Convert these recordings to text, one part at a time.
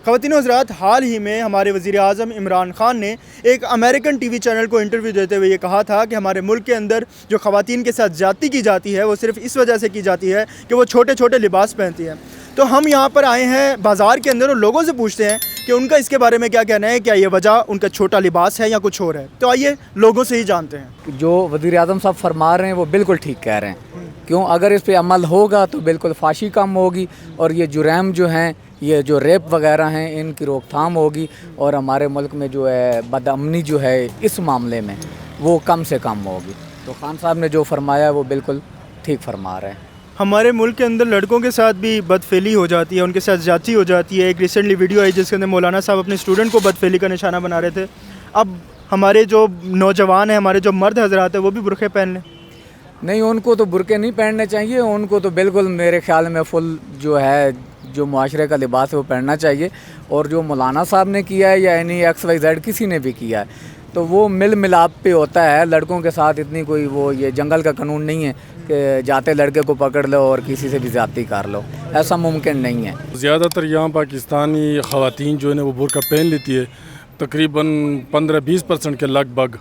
خواتین و حضرات، حال ہی میں ہمارے وزیر اعظم عمران خان نے ایک امریکن ٹی وی چینل کو انٹرویو دیتے ہوئے یہ کہا تھا کہ ہمارے ملک کے اندر جو خواتین کے ساتھ زیادتی کی جاتی ہے وہ صرف اس وجہ سے کی جاتی ہے کہ وہ چھوٹے چھوٹے لباس پہنتی ہیں۔ تو ہم یہاں پر آئے ہیں بازار کے اندر اور لوگوں سے پوچھتے ہیں کہ ان کا اس کے بارے میں کیا کہنا ہے، کیا یہ وجہ ان کا چھوٹا لباس ہے یا کچھ اور ہے۔ تو آئیے لوگوں سے ہی جانتے ہیں۔ جو وزیر اعظم صاحب فرما رہے ہیں وہ بالکل ٹھیک کہہ رہے ہیں، کیوں اگر اس پہ عمل ہوگا تو بالکل فحاشی کم ہوگی، اور یہ جرائم جو ہیں، یہ جو ریپ وغیرہ ہیں، ان کی روک تھام ہوگی، اور ہمارے ملک میں جو ہے بد امنی جو ہے اس معاملے میں وہ کم سے کم ہوگی۔ تو خان صاحب نے جو فرمایا ہے وہ بالکل ٹھیک فرما رہے ہیں۔ ہمارے ملک کے اندر لڑکوں کے ساتھ بھی بدفعلی ہو جاتی ہے، ان کے ساتھ زیادتی ہو جاتی ہے۔ ایک ریسنٹلی ویڈیو آئی جس کے اندر مولانا صاحب اپنے اسٹوڈنٹ کو بدفعلی کا نشانہ بنا رہے تھے۔ اب ہمارے جو نوجوان ہیں، ہمارے جو مرد حضرات ہیں، وہ بھی برقعے پہن لیں؟ نہیں، ان کو تو برقعے نہیں پہننے چاہیے، ان کو تو بالکل میرے خیال میں فل جو ہے جو معاشرے کا لباس ہے وہ پہننا چاہیے۔ اور جو مولانا صاحب نے کیا ہے یا اینی ایکس وائی زیڈ کسی نے بھی کیا ہے تو وہ مل ملاپ پہ ہوتا ہے۔ لڑکوں کے ساتھ اتنی کوئی وہ یہ جنگل کا قانون نہیں ہے کہ جاتے لڑکے کو پکڑ لو اور کسی سے بھی زیادتی کر لو، ایسا ممکن نہیں ہے۔ زیادہ تر یہاں پاکستانی خواتین جو ہے نا وہ برقع پہن لیتی ہے، تقریباً 15-20% کے لگ بھگ۔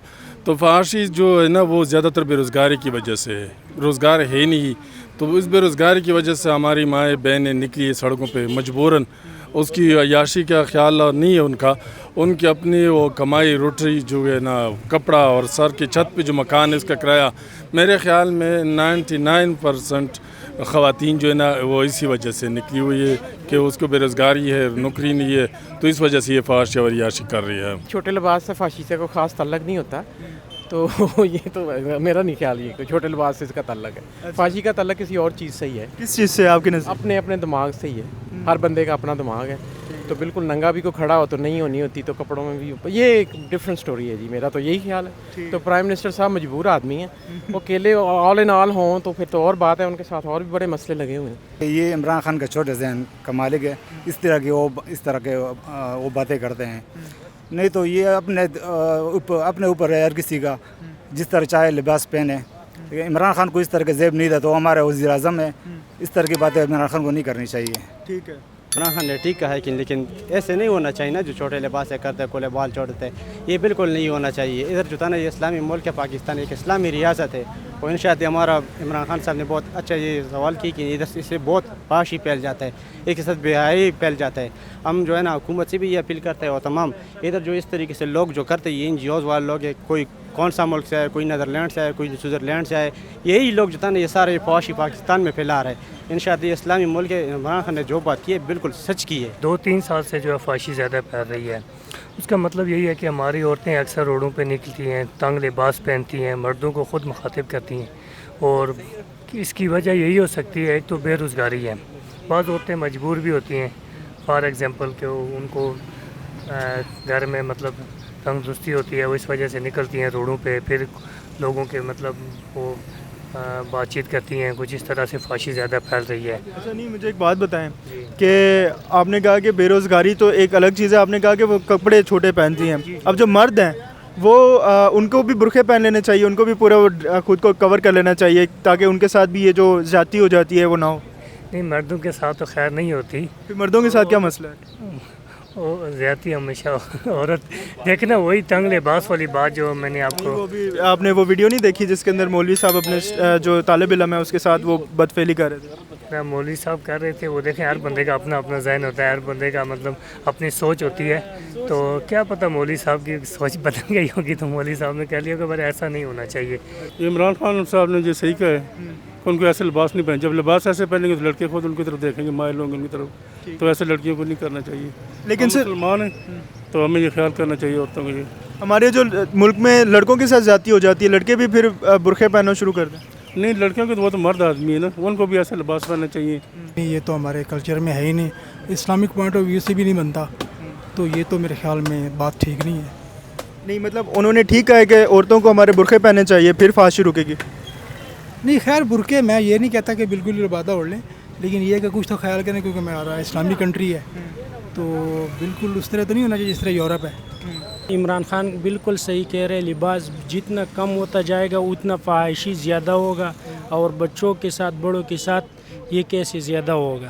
تو فحاشی جو ہے نا وہ زیادہ تر بے روزگاری کی وجہ سے ہے، روزگار ہے نہیں، تو اس بے روزگاری کی وجہ سے ہماری مائیں بہنیں نکلی سڑکوں پہ مجبوراً۔ اس کی عیاشی کا خیال نہیں ہے ان کی اپنی وہ کمائی روٹی جو ہے نا کپڑا اور سر کی چھت پہ جو مکان ہے اس کا کرایہ، میرے خیال میں 99% خواتین جو ہے نا وہ اسی وجہ سے نکلی ہوئی ہے کہ اس کو بے روزگاری ہے، نوکری نہیں ہے، تو اس وجہ سے یہ فحاشی اور عیاشی کر رہی ہے۔ چھوٹے لباس سے فحاشی سے کوئی خاص تعلق نہیں ہوتا، تو یہ تو میرا نہیں خیال یہ کہ چھوٹے لباس سے اس کا تعلق ہے۔ فحاشی کا تعلق کسی اور چیز سے ہی ہے۔ کس چیز سے آپ کے نظر؟ اپنے دماغ سے ہی ہے، ہر بندے کا اپنا دماغ ہے، تو بالکل ننگا بھی کوئی کھڑا ہو تو نہیں ہونی ہوتی، تو کپڑوں میں بھی یہ ایک ڈفرینٹ سٹوری ہے جی، میرا تو یہی خیال ہے۔ تو پرائم منسٹر صاحب مجبور آدمی ہیں، وہ اکیلے آل ان آل ہوں تو پھر تو اور بات ہے، ان کے ساتھ اور بھی بڑے مسئلے لگے ہوئے ہیں۔ یہ عمران خان کا چھوٹے ذہن کا مالک ہے، اس طرح کے وہ باتیں کرتے ہیں، نہیں تو یہ اپنے اوپر ہے ہر کسی کا، جس طرح چاہے لباس پہنے۔ عمران خان کو اس طرح کے زیب نہیں تھا، تو ہمارے وزیر اعظم ہے، اس طرح کی باتیں عمران خان کو نہیں کرنی چاہیے۔ ٹھیک ہے، عمران خان نے ٹھیک کہا ہے، لیکن ایسے نہیں ہونا چاہیے نا، جو چھوٹے لباس سے کرتے کولے بال چھوڑتے، یہ بالکل نہیں ہونا چاہیے۔ ادھر جو تھا نا یہ اسلامی ملک ہے، پاکستان ایک اسلامی ریاست ہے، اور انشاءاللہ ہمارا عمران خان صاحب نے بہت اچھا یہ سوال کی کہ ادھر سے بہت فحاشی پھیل جاتا ہے، ایک ساتھ بے حیائی پھیل جاتا ہے۔ ہم جو ہے نا حکومت سے بھی یہ اپیل کرتے ہیں، اور تمام ادھر جو اس طریقے سے لوگ جو کرتے ہیں، یہ NGOs والے لوگ ہیں، کوئی کون سا ملک سے ہے، کوئی نیدرلینڈ سے ہے، کوئی سوئٹزرلینڈ سے ہے، یہی لوگ جو تھا نا یہ سارے فحاشی پاکستان میں پھیلا رہے ہیں۔ انشاءاللہ یہ اسلامی ملک ہے، عمران خان نے جو بات کی ہے بالکل سچ کی ہے۔ 2-3 سال سے جو ہے فحاشی زیادہ پھیل رہی ہے، اس کا مطلب یہی ہے کہ ہماری عورتیں اکثر روڈوں پہ نکلتی ہیں، تنگ لباس پہنتی ہیں، مردوں کو خود مخاطب کرتی ہیں، اور اس کی وجہ یہی ہو سکتی ہے، ایک تو بے روزگاری ہے، بعض عورتیں مجبور بھی ہوتی ہیں، فار ایگزامپل کہ ان کو گھر میں مطلب تنگدستی ہوتی ہے، وہ اس وجہ سے نکلتی ہیں روڈوں پہ، پھر لوگوں کے مطلب وہ بات چیت کرتی ہیں، کچھ اس طرح سے فحاشی زیادہ پھیل رہی ہے۔ اچھا، نہیں مجھے ایک بات بتائیں کہ آپ نے کہا کہ بے روزگاری تو ایک الگ چیز ہے، آپ نے کہا کہ وہ کپڑے چھوٹے پہنتی ہیں، اب جو مرد ہیں وہ ان کو بھی برقعے پہن لینے چاہیے، ان کو بھی پورا خود کو کور کر لینا چاہیے تاکہ ان کے ساتھ بھی یہ جو زیادتی ہو جاتی ہے وہ نہ ہو۔ نہیں، مردوں کے ساتھ تو خیر نہیں ہوتی، پھر مردوں کے ساتھ کیا مسئلہ ہے؟ وہ زیادتی ہمیشہ عورت دیکھنا، وہی تنگ لباس والی بات جو میں نے آپ کو، وہ بھی آپ نے وہ ویڈیو نہیں دیکھی جس کے اندر مولوی صاحب اپنے جو طالب علم ہے اس کے ساتھ وہ بدفعلی کر رہے تھے؟ مولوی صاحب کر رہے تھے، وہ دیکھیں ہر بندے کا اپنا اپنا ذہن ہوتا ہے، ہر بندے کا مطلب اپنی سوچ ہوتی ہے، تو کیا پتہ مولوی صاحب کی سوچ بدل گئی ہوگی تو مولوی صاحب نے کہہ لیا کہ بھائی ایسا نہیں ہونا چاہیے۔ عمران خان صاحب نے جو صحیح کہا ہے، ان کو ایسے لباس نہیں پہنے، جب لباس ایسے پہنیں گے تو لڑکے خود ان کی طرف دیکھیں گے، مائل ہوں گے ان کی طرف، تو ایسے لڑکیوں کو نہیں کرنا چاہیے۔ لیکن سر مسلمان ہیں تو ہمیں یہ خیال کرنا چاہیے عورتوں کو۔ یہ ہمارے جو ملک میں لڑکوں کے ساتھ زیادتی ہو جاتی ہے، لڑکے بھی پھر برقعے پہننا شروع کر دیں؟ نہیں، لڑکیوں کے تو وہ تو مرد آدمی ہے نا، ان کو بھی ایسا لباس پہننا چاہیے۔ یہ تو ہمارے کلچر میں ہے ہی نہیں، اسلامک پوائنٹ آف ویو سے بھی نہیں بنتا، تو یہ تو میرے خیال میں بات ٹھیک نہیں ہے۔ نہیں مطلب انہوں نے ٹھیک کہا ہے کہ عورتوں کو ہمارے برقعے پہننے چاہیے پھر فحاشی رکے گی؟ نہیں، خیر برقعے میں یہ نہیں کہتا کہ بالکل لبادہ اوڑھ لیں، لیکن یہ کہ کچھ تو خیال کریں، کیونکہ میں آ رہا ہے اسلامی کنٹری ہے، تو بالکل اس طرح تو نہیں ہونا چاہیے جس طرح یورپ ہے۔ عمران خان بالکل صحیح کہہ رہے، لباس جتنا کم ہوتا جائے گا اتنا فحاشی زیادہ ہوگا، اور بچوں کے ساتھ بڑوں کے ساتھ یہ کیسے زیادہ ہوگا۔